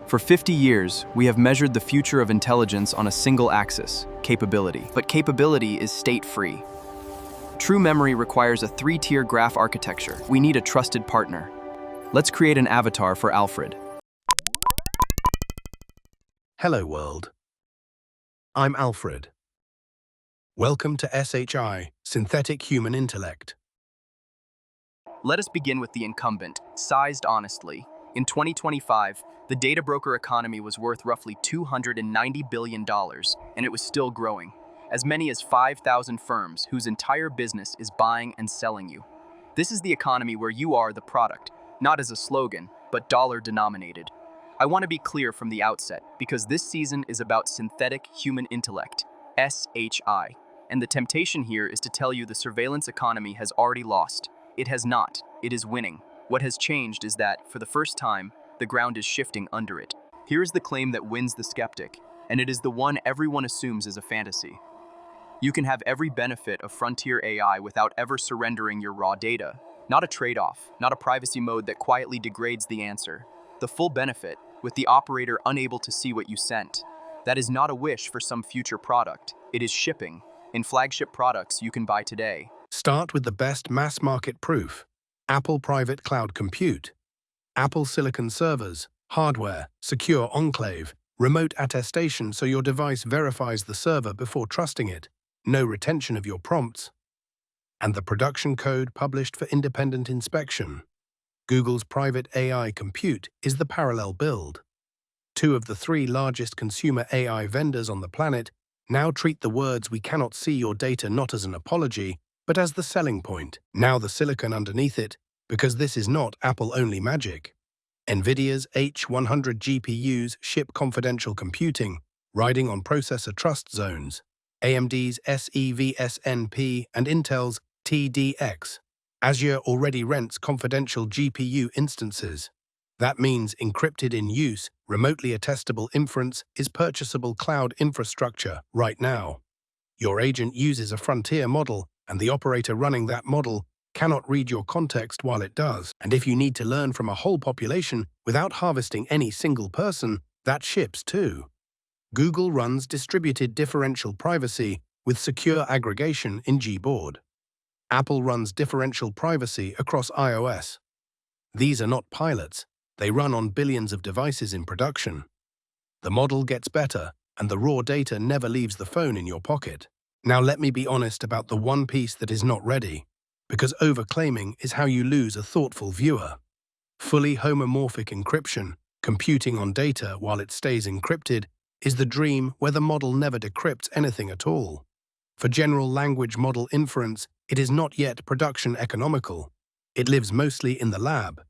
For 50 years, we have measured the future of intelligence on a single axis, capability. But capability is state-free. True memory requires a three-tier graph architecture. We need a trusted partner. Let's create an avatar for Alfred. Hello world. I'm Alfred. Welcome to SHI, Synthetic Human Intellect. Let us begin with the incumbent, sized honestly. In 2025, the data broker economy was worth roughly $290 billion, and it was still growing. As many as 5,000 firms whose entire business is buying and selling you. This is the economy where you are the product, not as a slogan, but dollar-denominated. I want to be clear from the outset, because this season is about synthetic human intellect, SHI. And the temptation here is to tell you the surveillance economy has already lost. It has not. It is winning. What has changed is that, for the first time, the ground is shifting under it. Here is the claim that wins the skeptic, and it is the one everyone assumes is a fantasy. You can have every benefit of frontier AI without ever surrendering your raw data. Not a trade-off, not a privacy mode that quietly degrades the answer. The full benefit, with the operator unable to see what you sent. That is not a wish for some future product. It is shipping, in flagship products you can buy today. Start with the best mass market proof. Apple Private Cloud Compute. Apple Silicon Servers, hardware, secure enclave, remote attestation so your device verifies the server before trusting it, no retention of your prompts, and the production code published for independent inspection. Google's private AI compute is the parallel build. Two of the three largest consumer AI vendors on the planet now treat the words "we cannot see your data" not as an apology, but as the selling point. Now the silicon underneath it, because this is not Apple-only magic. NVIDIA's H100 GPUs ship confidential computing, riding on processor trust zones. AMD's SEV-SNP and Intel's TDX. Azure already rents confidential GPU instances. That means encrypted in use, remotely attestable inference is purchasable cloud infrastructure right now. Your agent uses a frontier model, and the operator running that model cannot read your context while it does. And if you need to learn from a whole population without harvesting any single person, that ships too. Google runs distributed differential privacy with secure aggregation in Gboard. Apple runs differential privacy across iOS. These are not pilots. They run on billions of devices in production. The model gets better, and the raw data never leaves the phone in your pocket. Now let me be honest about the one piece that is not ready, because overclaiming is how you lose a thoughtful viewer. Fully homomorphic encryption, computing on data while it stays encrypted, is the dream where the model never decrypts anything at all. For general language model inference, it is not yet production economical. It lives mostly in the lab.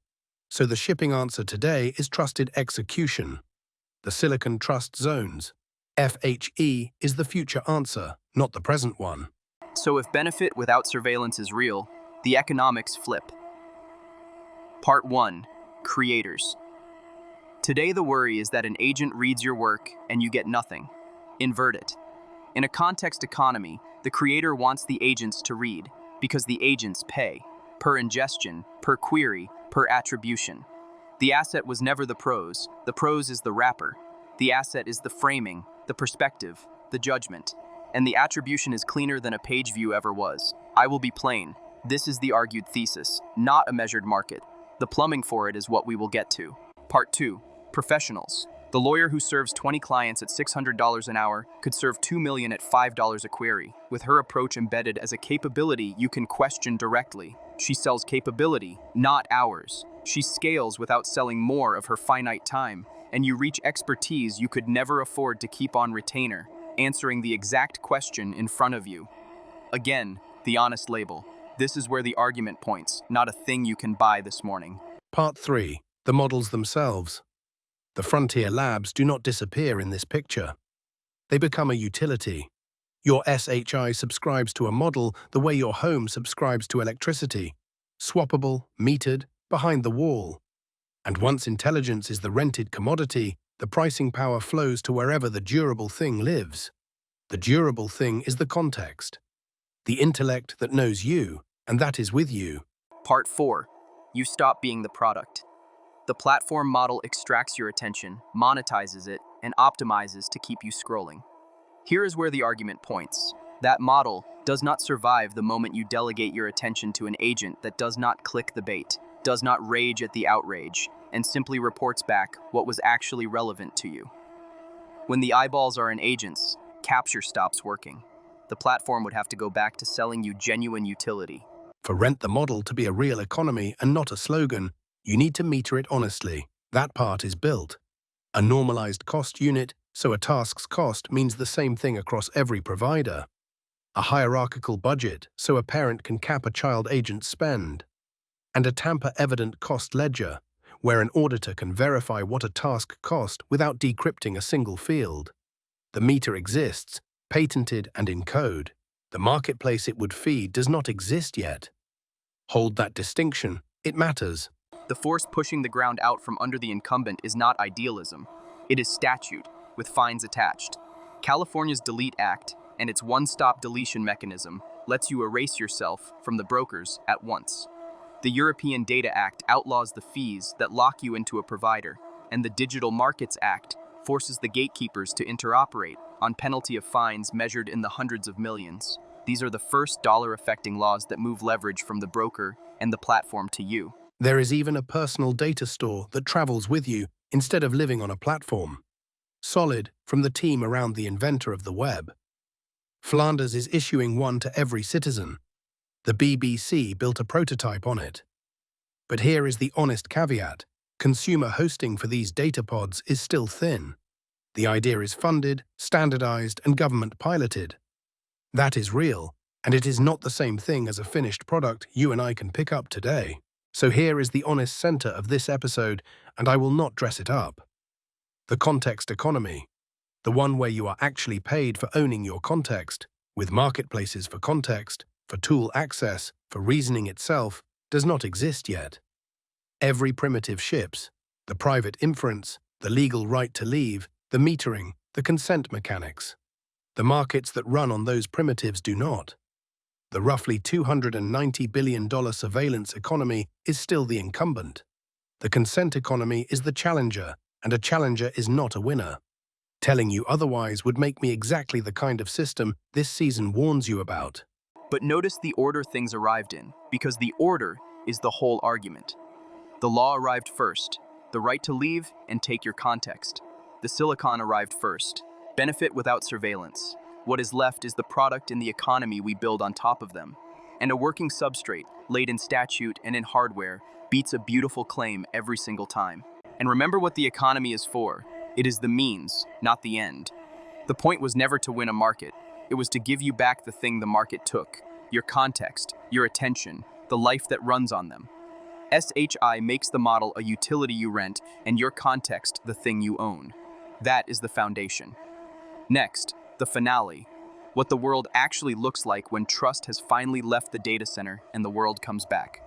So the shipping answer today is trusted execution. The Silicon Trust Zones. FHE is the future answer, not the present one. So if benefit without surveillance is real, the economics flip. Part 1. Creators. Today the worry is that an agent reads your work and you get nothing. Invert it. In a context economy, the creator wants the agents to read, because the agents pay, per ingestion, per query, per attribution. The asset was never the prose is the wrapper. The asset is the framing, the perspective, the judgment. And the attribution is cleaner than a page view ever was. I will be plain. This is the argued thesis, not a measured market. The plumbing for it is what we will get to. Part 2. Professionals. The lawyer who serves 20 clients at $600 an hour could serve 2 million at $5 a query. With her approach embedded as a capability you can question directly. She sells capability, not hours. She scales without selling more of her finite time, and you reach expertise you could never afford to keep on retainer, answering the exact question in front of you. Again, the honest label. This is where the argument points, not a thing you can buy this morning. Part 3. The models themselves. The frontier labs do not disappear in this picture. They become a utility. Your SHI subscribes to a model the way your home subscribes to electricity. Swappable, metered, behind the wall. And once intelligence is the rented commodity, the pricing power flows to wherever the durable thing lives. The durable thing is the context. The intellect that knows you, and that is with you. Part 4. You stop being the product. The platform model extracts your attention, monetizes it, and optimizes to keep you scrolling. Here is where the argument points. That model does not survive the moment you delegate your attention to an agent that does not click the bait, does not rage at the outrage, and simply reports back what was actually relevant to you. When the eyeballs are in agents, capture stops working. The platform would have to go back to selling you genuine utility. For Rent the Model to be a real economy and not a slogan, you need to meter it honestly. That part is built. A normalized cost unit, so a task's cost means the same thing across every provider. A hierarchical budget, so a parent can cap a child agent's spend. And a tamper-evident cost ledger, where an auditor can verify what a task cost without decrypting a single field. The meter exists, patented and in code. The marketplace it would feed does not exist yet. Hold that distinction, it matters. The force pushing the ground out from under the incumbent is not idealism. It is statute, with fines attached. California's Delete Act and its one-stop deletion mechanism lets you erase yourself from the brokers at once. The European Data Act outlaws the fees that lock you into a provider, and the Digital Markets Act forces the gatekeepers to interoperate on penalty of fines measured in the hundreds of millions. These are the first dollar-affecting laws that move leverage from the broker and the platform to you. There is even a personal data store that travels with you instead of living on a platform. Solid from the team around the inventor of the web. Flanders is issuing one to every citizen. The BBC built a prototype on it. But here is the honest caveat. Consumer hosting for these data pods is still thin. The idea is funded, standardized, and government piloted. That is real, and it is not the same thing as a finished product you and I can pick up today. So here is the honest center of this episode, and I will not dress it up. The context economy. The one where you are actually paid for owning your context, with marketplaces for context, for tool access, for reasoning itself, does not exist yet. Every primitive ships, the private inference, the legal right to leave, the metering, the consent mechanics. The markets that run on those primitives do not. The roughly $290 billion surveillance economy is still the incumbent. The consent economy is the challenger, and a challenger is not a winner. Telling you otherwise would make me exactly the kind of system this season warns you about. But notice the order things arrived in, because the order is the whole argument. The law arrived first, the right to leave and take your context. The silicon arrived first, benefit without surveillance. What is left is the product and the economy we build on top of them. And a working substrate, laid in statute and in hardware, beats a beautiful claim every single time. And remember what the economy is for. It is the means, not the end. The point was never to win a market. It was to give you back the thing the market took, your context, your attention, the life that runs on them. SHI makes the model a utility you rent and your context the thing you own. That is the foundation. Next, the finale. What the world actually looks like when trust has finally left the data center and the world comes back.